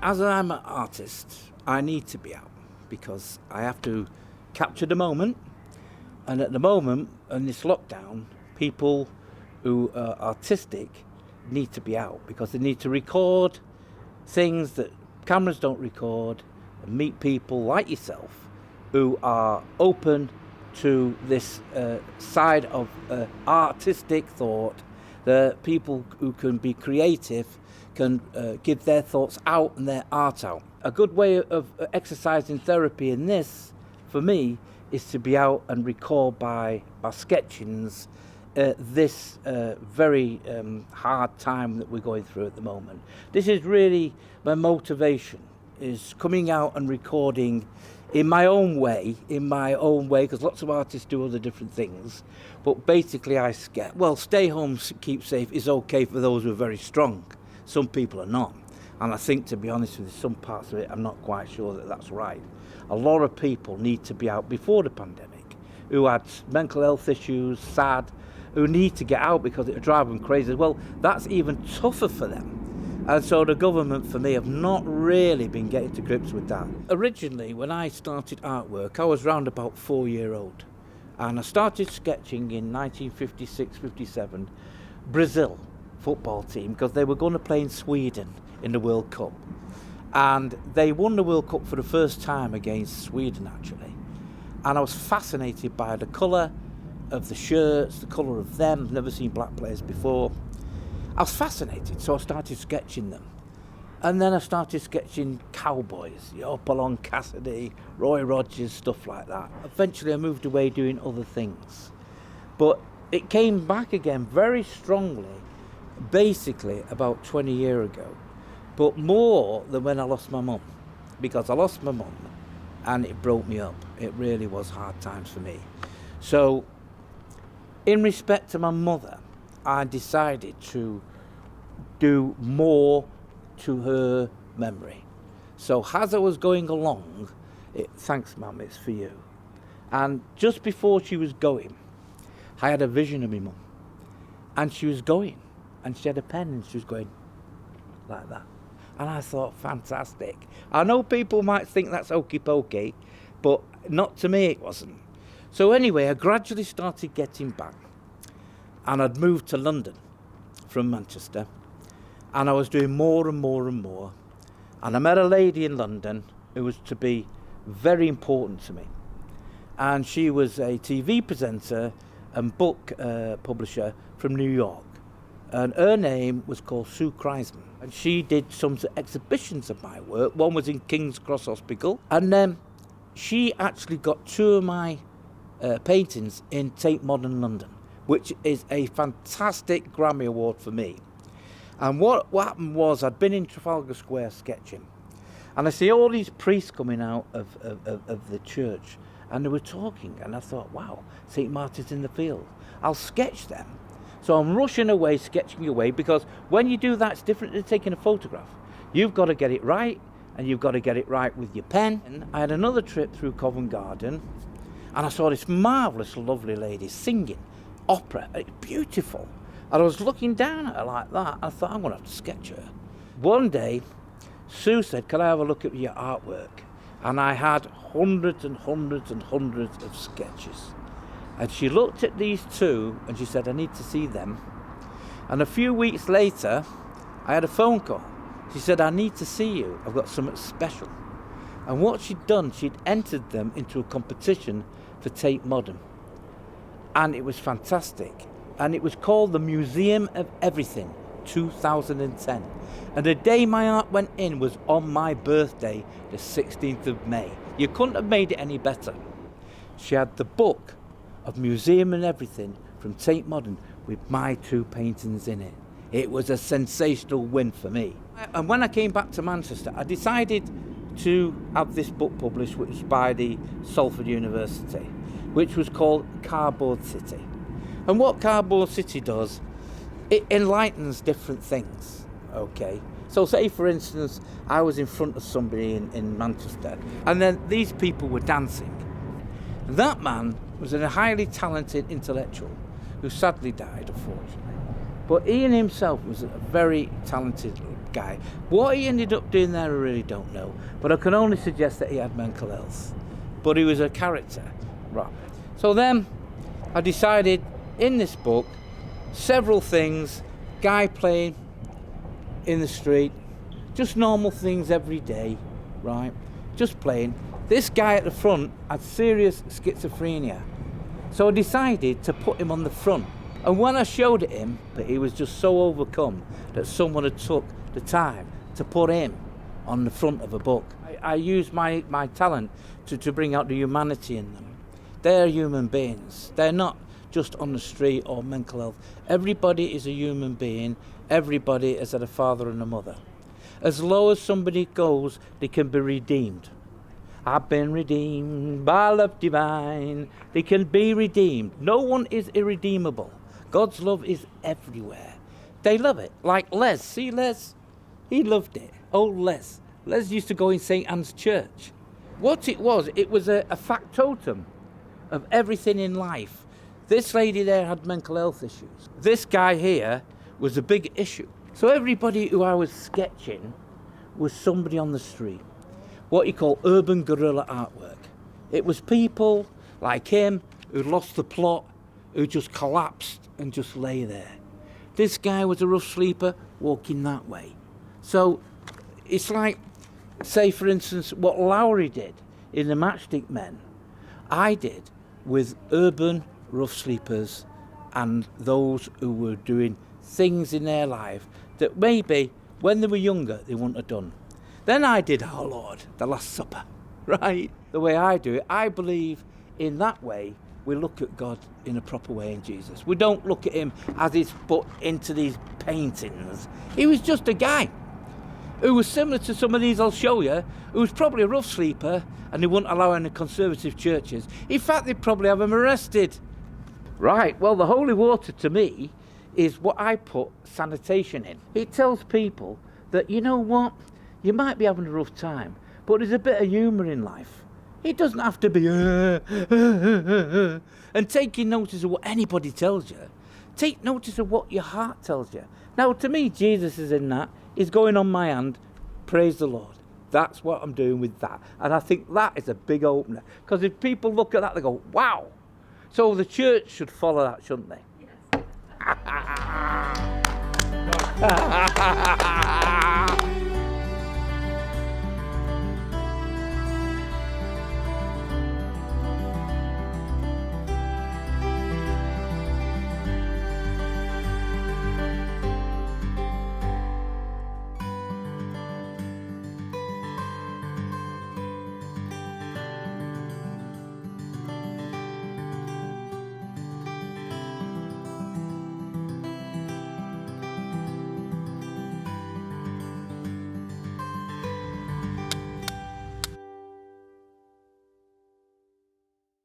as I'm an artist, I need to be out because I have to capture the moment. And at the moment, in this lockdown, people who are artistic need to be out because they need to record things that cameras don't record and meet people like yourself who are open to this side of artistic thought. The people who can be creative can give their thoughts out and their art out. A good way of exercising therapy in this, for me, is to be out and record by sketchings this very hard time that we're going through at the moment. This is really my motivation, is coming out and recording in my own way, because lots of artists do other different things. But basically I sketch. Well, stay home, keep safe is okay for those who are very strong. Some people are not. And I think, to be honest with you, some parts of it, I'm not quite sure that that's right. A lot of people need to be out before the pandemic, who had mental health issues, sad, who need to get out because it would drive them crazy. Well, that's even tougher for them. And so the government, for me, have not really been getting to grips with that. Originally, when I started artwork, I was round about 4-year-old. And I started sketching in 1956-57, Brazil football team, because they were going to play in Sweden in the World Cup. And they won the World Cup for the first time against Sweden, actually. And I was fascinated by the colour of the shirts, the colour of them. I've never seen black players before. I was fascinated, so I started sketching them. And then I started sketching cowboys, Hopalong Cassidy, Roy Rogers, stuff like that. Eventually I moved away doing other things. But it came back again very strongly, basically about 20 years ago. But more than when I lost my mum. Because I lost my mum and it broke me up. It really was hard times for me. So, in respect to my mother, I decided to do more to her memory. So as I was going along, thanks Mum, it's for you. And just before she was going, I had a vision of my mum. And she was going, and she had a pen and she was going like that. And I thought, fantastic. I know people might think that's hokey pokey, but not to me it wasn't. So anyway, I gradually started getting back. And I'd moved to London from Manchester. And I was doing more and more and more. And I met a lady in London who was to be very important to me. And she was a TV presenter and book publisher from New York. And her name was called Sue Kreisman. And she did some exhibitions of my work. One was in King's Cross Hospital. And then she actually got 2 of my paintings in Tate Modern London, which is a fantastic Grammy Award for me. And what happened was, I'd been in Trafalgar Square sketching, and I see all these priests coming out of the church, and they were talking, and I thought, wow, St. Martin's in the Field. I'll sketch them. So I'm rushing away, sketching away, because when you do that, it's different than taking a photograph. You've got to get it right, and you've got to get it right with your pen. And I had another trip through Covent Garden, and I saw this marvellous, lovely lady singing opera. It's beautiful. And I was looking down at her like that. I thought, I'm going to have to sketch her. One day, Sue said, can I have a look at your artwork? And I had hundreds and hundreds and hundreds of sketches. And she looked at these 2 and she said, I need to see them. And a few weeks later, I had a phone call. She said, I need to see you. I've got something special. And what she'd done, she'd entered them into a competition for Tate Modern. And it was fantastic. And it was called the Museum of Everything, 2010. And the day my art went in was on my birthday, the 16th of May. You couldn't have made it any better. She had the book of Museum and Everything from Tate Modern with my 2 paintings in it. It was a sensational win for me. And when I came back to Manchester, I decided to have this book published, which was by the Salford University, which was called Cardboard City. And what Cardboard City does, it enlightens different things, okay? So say, for instance, I was in front of somebody in Manchester, and then these people were dancing. That man was a highly talented intellectual who sadly died, unfortunately. But Ian himself was a very talented guy. What he ended up doing there, I really don't know. But I can only suggest that he had mental health. But he was a character. Right. So then I decided in this book, several things, guy playing in the street, just normal things every day, right? Just playing. This guy at the front had serious schizophrenia. So I decided to put him on the front. And when I showed it him, that he was just so overcome that someone had took the time to put him on the front of a book. I used my talent to bring out the humanity in them. They're human beings. They're not just on the street or mental health. Everybody is a human being. Everybody has had a father and a mother. As low as somebody goes, they can be redeemed. I've been redeemed by love divine. They can be redeemed. No one is irredeemable. God's love is everywhere. They love it. Like Les. See Les? He loved it. Old Les. Les used to go in St. Anne's Church. What it was a factotum of everything in life. This lady there had mental health issues. This guy here was a big issue. So everybody who I was sketching was somebody on the street. What you call urban guerrilla artwork. It was people like him who lost the plot, who just collapsed and just lay there. This guy was a rough sleeper walking that way. So it's like, say for instance, what Lowry did in the Matchstick Men, I did with urban rough sleepers and those who were doing things in their life that maybe when they were younger they wouldn't have done. Then I did Our Lord, the Last Supper, right? The way I do it, I believe in that way we look at God in a proper way in Jesus. We don't look at him as he's put into these paintings. He was just a guy who was similar to some of these I'll show you, who was probably a rough sleeper and they wouldn't allow in the conservative churches. In fact, they'd probably have him arrested. Right, well, the holy water to me is what I put sanitation in. It tells people that, you know what, you might be having a rough time, but there's a bit of humour in life. It doesn't have to be and taking notice of what anybody tells you. Take notice of what your heart tells you. Now, to me, Jesus is in that. He's going on my hand. Praise the Lord. That's what I'm doing with that. And I think that is a big opener. Because if people look at that, they go, wow. So the church should follow that, shouldn't they? Yes.